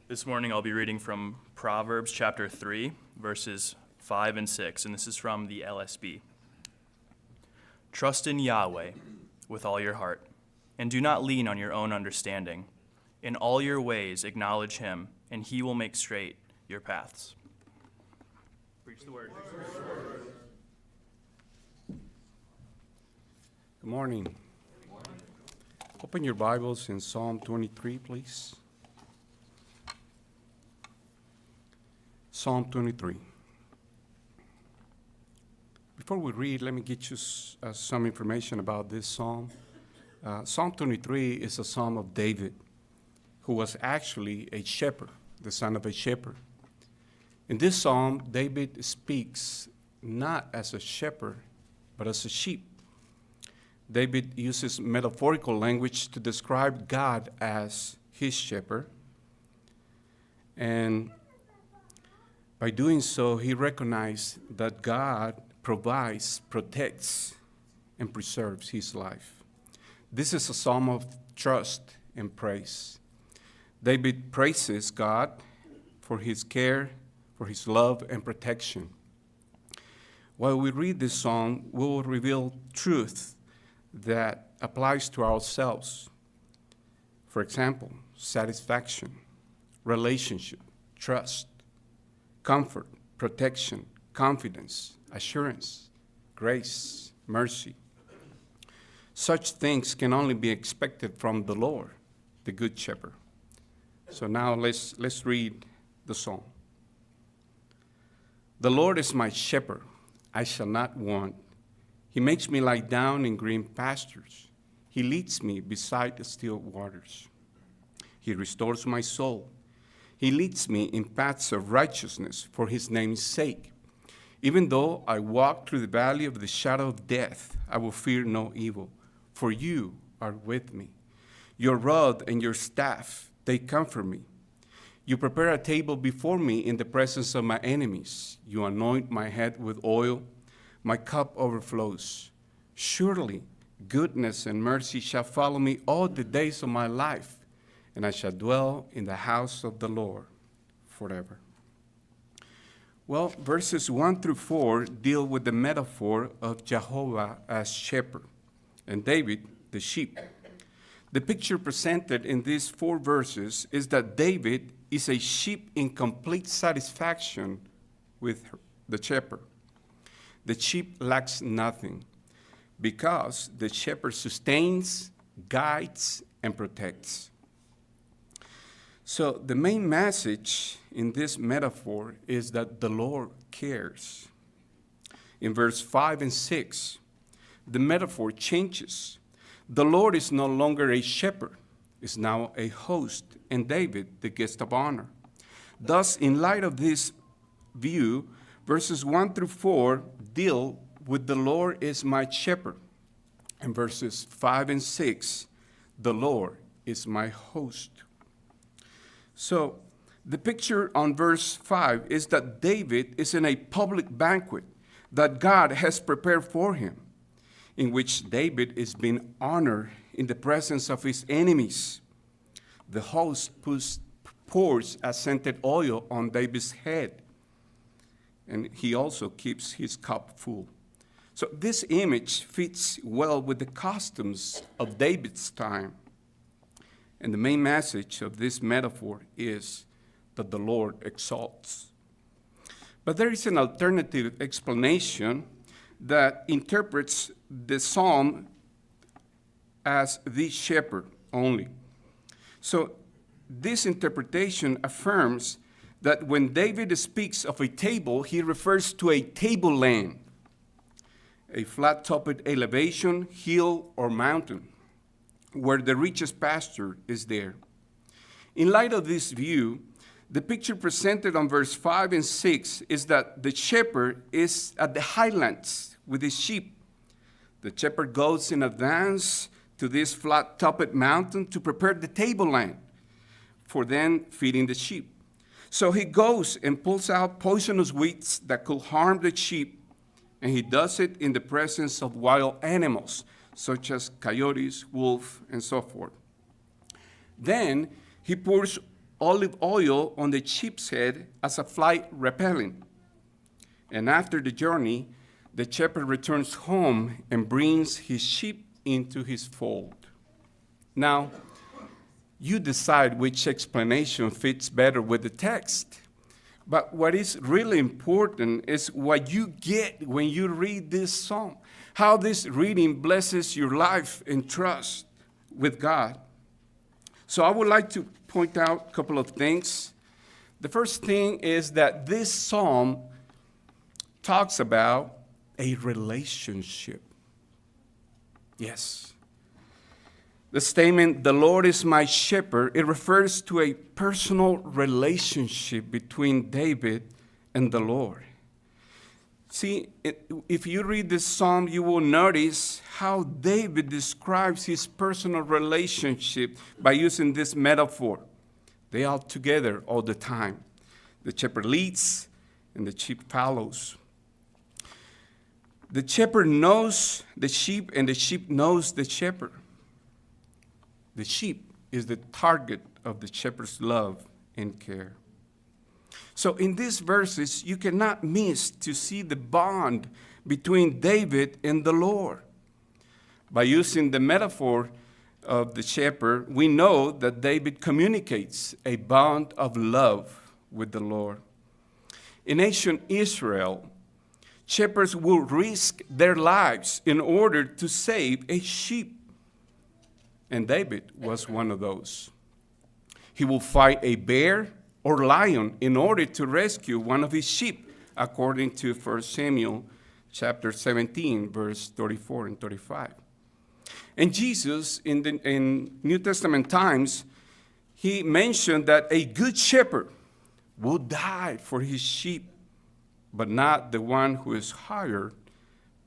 This morning I'll be reading from Proverbs chapter 3, verses 5 and 6, and this is from the LSB. Trust in Yahweh with all your heart, and do not lean on your own understanding. In all your ways acknowledge him, and he will make straight your paths. Preach the word. Good morning. Open your Bibles in Psalm 23, please. Psalm 23. Before we read, let me get you some information about this psalm. Psalm 23 is a psalm of David, who was actually a shepherd, the son of a shepherd. In this psalm, David speaks not as a shepherd, but as a sheep. David uses metaphorical language to describe God as his shepherd. And by doing so, he recognized that God provides, protects, and preserves his life. This is a psalm of trust and praise. David praises God for his care, for his love and protection. While we read this psalm, we will reveal truth that applies to ourselves. For example, satisfaction, relationship, trust, comfort, protection, confidence, assurance, grace, mercy. Such things can only be expected from the Lord, the Good Shepherd. So now let's read the psalm. The Lord is my shepherd, I shall not want. He makes me lie down in green pastures. He leads me beside the still waters. He restores my soul. He leads me in paths of righteousness for his name's sake. Even though I walk through the valley of the shadow of death, I will fear no evil, for you are with me. Your rod and your staff, they comfort me. You prepare a table before me in the presence of my enemies. You anoint my head with oil. My cup overflows. Surely goodness and mercy shall follow me all the days of my life, and I shall dwell in the house of the Lord forever. Well, verses 1 through 4 deal with the metaphor of Jehovah as shepherd, and David, the sheep. The picture presented in these 4 verses is that David is a sheep in complete satisfaction with the shepherd. The sheep lacks nothing because the shepherd sustains, guides, and protects. So the main message in this metaphor is that the Lord cares. In verse 5 and 6, the metaphor changes. The Lord is no longer a shepherd, is now a host, and David, the guest of honor. Thus, in light of this view, verses 1 through 4 deal with the Lord is my shepherd. And verses 5 and 6, the Lord is my host. So the picture on verse 5 is that David is in a public banquet that God has prepared for him, in which David is being honored in the presence of his enemies. The host pours a scented oil on David's head, and he also keeps his cup full. So this image fits well with the customs of David's time. And the main message of this metaphor is that the Lord exalts. But there is an alternative explanation that interprets the psalm as the shepherd only. So this interpretation affirms that when David speaks of a table, he refers to a tableland, a flat-topped elevation, hill, or mountain, where the richest pasture is there. In light of this view, the picture presented on verse 5 and 6 is that the shepherd is at the highlands with his sheep. The shepherd goes in advance to this flat-topped mountain to prepare the tableland for then feeding the sheep. So he goes and pulls out poisonous weeds that could harm the sheep, and he does it in the presence of wild animals, such as coyotes, wolf, and so forth. Then he pours olive oil on the sheep's head as a fly repellent. And after the journey, the shepherd returns home and brings his sheep into his fold. Now, you decide which explanation fits better with the text. But what is really important is what you get when you read this psalm, how this reading blesses your life and trust with God. So I would like to point out a couple of things. The first thing is that this psalm talks about a relationship. Yes. The statement, "The Lord is my shepherd," it refers to a personal relationship between David and the Lord. See, if you read this psalm, you will notice how David describes his personal relationship by using this metaphor. They are together all the time. The shepherd leads and the sheep follows. The shepherd knows the sheep and the sheep knows the shepherd. The sheep is the target of the shepherd's love and care. So in these verses, you cannot miss to see the bond between David and the Lord. By using the metaphor of the shepherd, we know that David communicates a bond of love with the Lord. In ancient Israel, shepherds will risk their lives in order to save a sheep. And David was one of those. He will fight a bear or lion in order to rescue one of his sheep, according to 1 Samuel chapter 17, verse 34 and 35. And Jesus, in New Testament times, he mentioned that a good shepherd will die for his sheep, but not the one who is hired,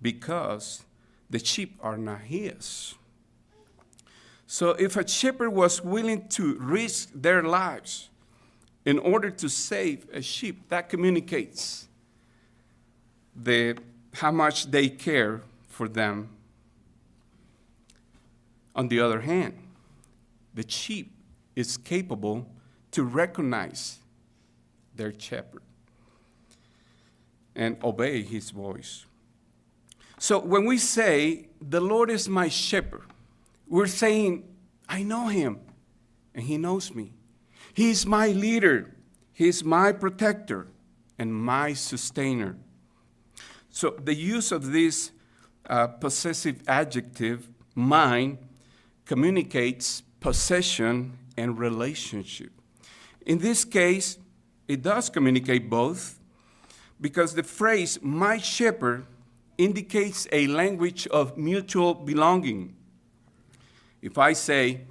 because the sheep are not his. So if a shepherd was willing to risk their lives in order to save a sheep, that communicates how much they care for them. On the other hand, the sheep is capable to recognize their shepherd and obey his voice. So when we say, "The Lord is my shepherd," we're saying, I know him, and he knows me. He's my leader. He's my protector and my sustainer. So the use of this possessive adjective, mine, communicates possession and relationship. In this case, it does communicate both, because the phrase, "my shepherd," indicates a language of mutual belonging. If I say,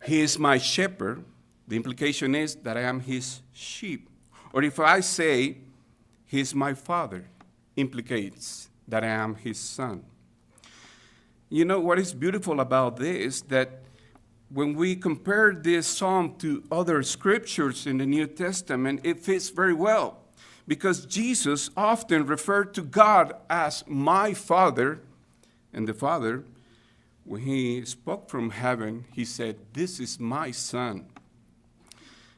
"He is my shepherd," the implication is that I am his sheep. Or if I say, "He is my father," implicates that I am his son. You know what is beautiful about this, that when we compare this psalm to other scriptures in the New Testament, it fits very well, because Jesus often referred to God as my Father, and the Father, when he spoke from heaven, he said, "This is my son."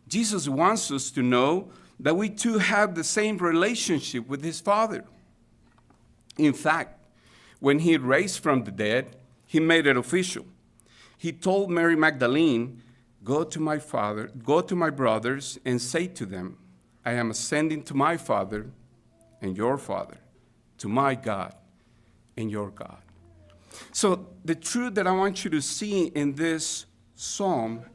Jesus wants us to know that we too have the same relationship with his Father. In fact, when he raised from the dead, he made it official. He told Mary Magdalene, "Go to my father, go to my brothers and say to them, I am ascending to my Father and your Father, to my God and your God." So the truth that I want you to see in this psalm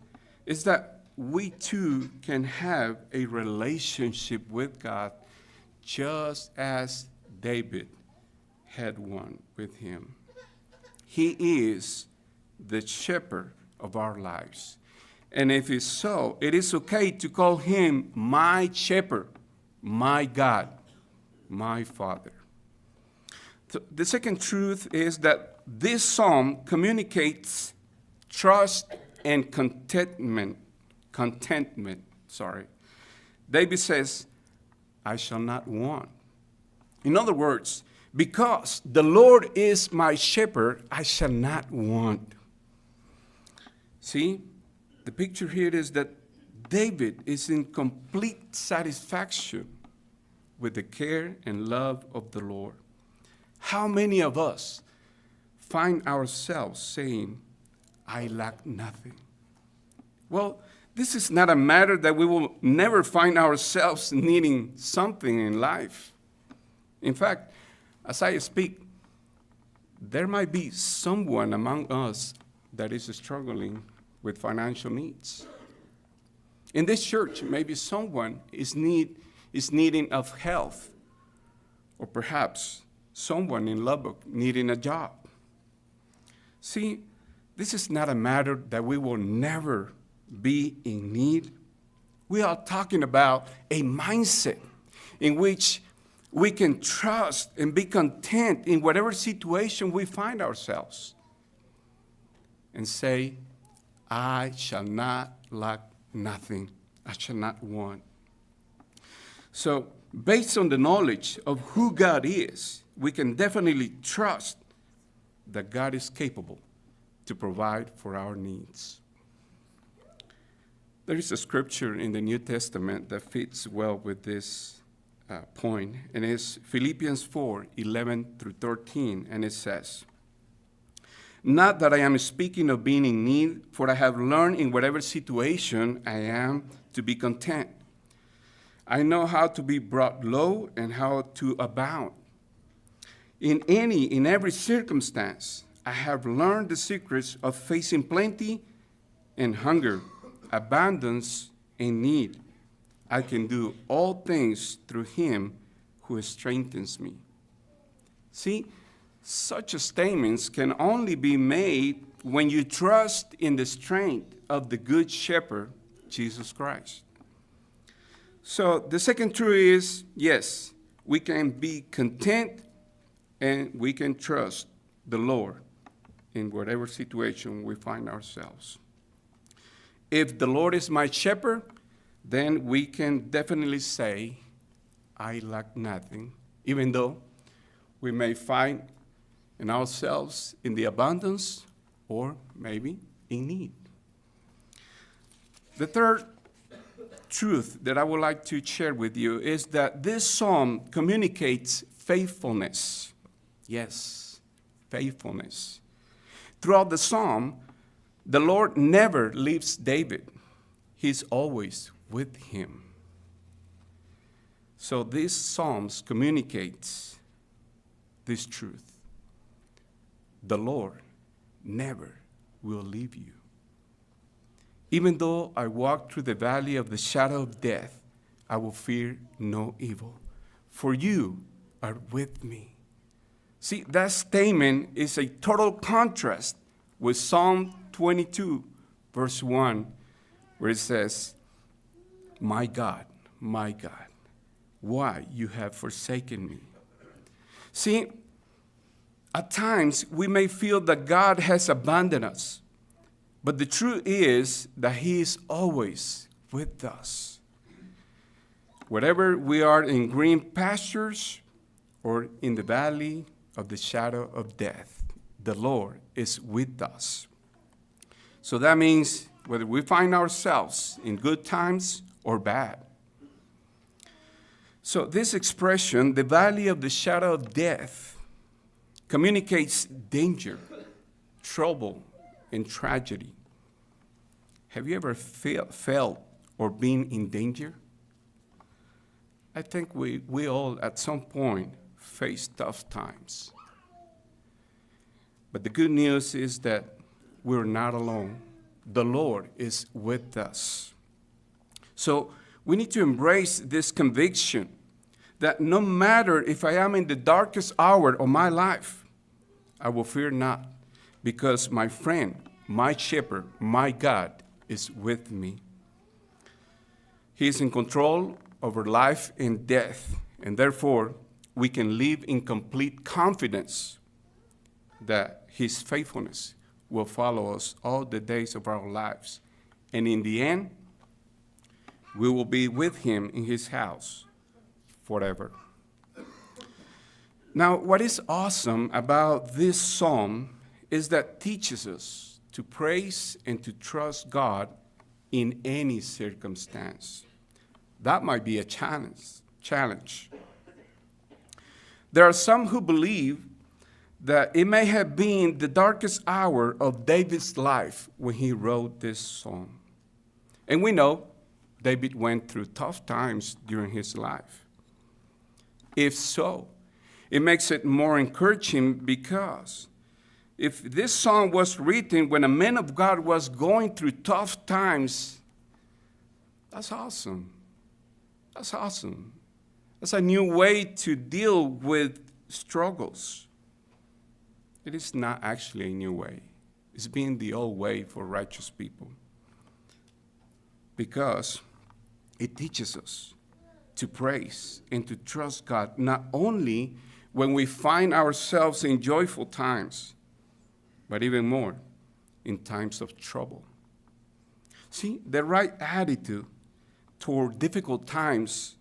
is that we too can have a relationship with God, just as David had one with him. He is the shepherd of our lives. And if it's so, it is okay to call him my shepherd, my God, my Father. The second truth is that this psalm communicates trust and contentment. David says, "I shall not want." In other words, because the Lord is my shepherd, I shall not want. See, the picture here is that David is in complete satisfaction with the care and love of the Lord. How many of us find ourselves saying, I lack nothing? Well, this is not a matter that we will never find ourselves needing something in life. In fact, as I speak, there might be someone among us that is struggling with financial needs. In this church, maybe someone is needing of health, or perhaps someone in Lubbock needing a job. See, this is not a matter that we will never be in need. We are talking about a mindset in which we can trust and be content in whatever situation we find ourselves and say, I shall not lack nothing. I shall not want. So, based on the knowledge of who God is, we can definitely trust that God is capable to provide for our needs. There is a scripture in the New Testament that fits well with this point, and it's Philippians 4:11-13, and it says, not that I am speaking of being in need, for I have learned in whatever situation I am to be content. I know how to be brought low and how to abound. In every circumstance, I have learned the secrets of facing plenty and hunger, abundance and need. I can do all things through him who strengthens me. See, such statements can only be made when you trust in the strength of the Good Shepherd, Jesus Christ. So the second truth is, yes, we can be content and we can trust the Lord in whatever situation we find ourselves. If the Lord is my shepherd, then we can definitely say, I lack nothing, even though we may find in ourselves in the abundance or maybe in need. The third truth that I would like to share with you is that this psalm communicates faithfulness. Yes, faithfulness. Throughout the psalm, the Lord never leaves David. He's always with him. So these psalms communicates this truth. The Lord never will leave you. Even though I walk through the valley of the shadow of death, I will fear no evil, for you are with me. See, that statement is a total contrast with Psalm 22, verse 1, where it says, my God, why you have forsaken me. See, at times we may feel that God has abandoned us, but the truth is that he is always with us. Whether we are in green pastures or in the valley of the shadow of death, the Lord is with us. So that means whether we find ourselves in good times or bad. So this expression, the valley of the shadow of death, communicates danger, trouble, and tragedy. Have you ever felt or been in danger? I think we all at some point face tough times. But the good news is that we're not alone. The Lord is with us. So we need to embrace this conviction that no matter if I am in the darkest hour of my life, I will fear not, because my friend, my shepherd, my God is with me. He is in control over life and death, and therefore we can live in complete confidence that his faithfulness will follow us all the days of our lives. And in the end, we will be with him in his house forever. Now, what is awesome about this psalm is that it teaches us to praise and to trust God in any circumstance. That might be a challenge. There are some who believe that it may have been the darkest hour of David's life when he wrote this song. And we know David went through tough times during his life. If so, it makes it more encouraging because if this song was written when a man of God was going through tough times, that's awesome. That's awesome. That's a new way to deal with struggles. It is not actually a new way. It's been the old way for righteous people. Because it teaches us to praise and to trust God, not only when we find ourselves in joyful times, but even more in times of trouble. See, the right attitude toward difficult times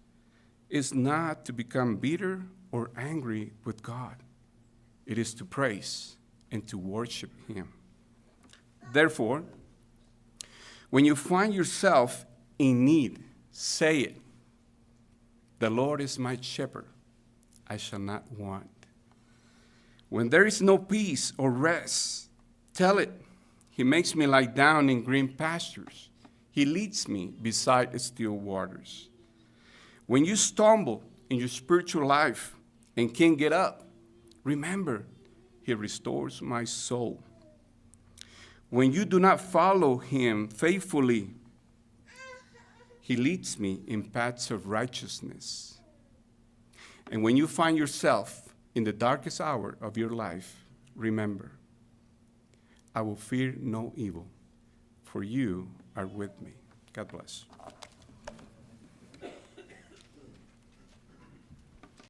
is not to become bitter or angry with God. It is to praise and to worship Him. Therefore, when you find yourself in need, say it. The Lord is my shepherd. I shall not want. When there is no peace or rest, tell it. He makes me lie down in green pastures. He leads me beside still waters. When you stumble in your spiritual life and can't get up, remember, He restores my soul. When you do not follow Him faithfully, He leads me in paths of righteousness. And when you find yourself in the darkest hour of your life, remember, I will fear no evil, for you are with me. God bless.